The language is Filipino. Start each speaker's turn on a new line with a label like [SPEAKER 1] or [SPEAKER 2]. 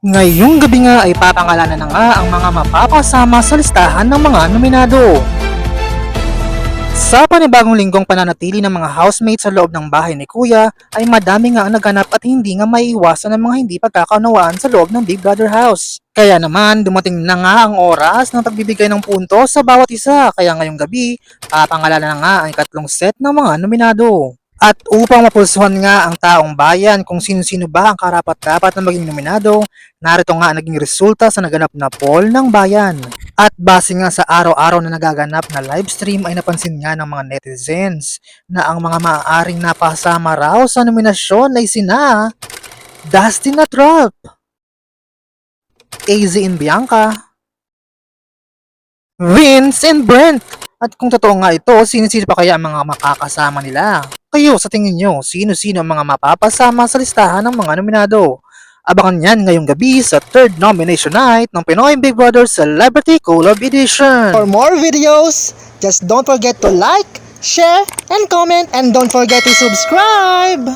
[SPEAKER 1] Ngayong gabi nga ay papangalanan na nga ang mga mapapasama sa listahan ng mga nominado. Sa panibagong linggong pananatili ng mga housemates sa loob ng bahay ni Kuya ay madami nga ang naganap at hindi nga maiiwasan ng mga hindi pagkakaunawaan sa loob ng Big Brother house. Kaya naman dumating na nga ang oras ng pagbibigay ng punto sa bawat isa, kaya ngayong gabi papangalanan na nga ang ikatlong set ng mga nominado. At upang mapulsuhan nga ang taong bayan kung sino-sino ba ang karapat-dapat na maging nominado, narito nga ang naging resulta sa naganap na poll ng bayan. At base nga sa araw-araw na nagaganap na livestream ay napansin nga ng mga netizens na ang mga maaaring napasama raw sa nominasyon ay sina Dustin at Rolf, AZ and Bianca, Vince and Brent. At kung totoo nga ito, sino-sino pa kaya ang mga makakasama nila? Kayo, sa tingin nyo, sino-sino ang mga mapapasama sa listahan ng mga nominado? Abangan yan ngayong gabi sa third nomination night ng Pinoy Big Brother Celebrity Collab Edition.
[SPEAKER 2] For more videos, just don't forget to like, share, and comment, and don't forget to subscribe!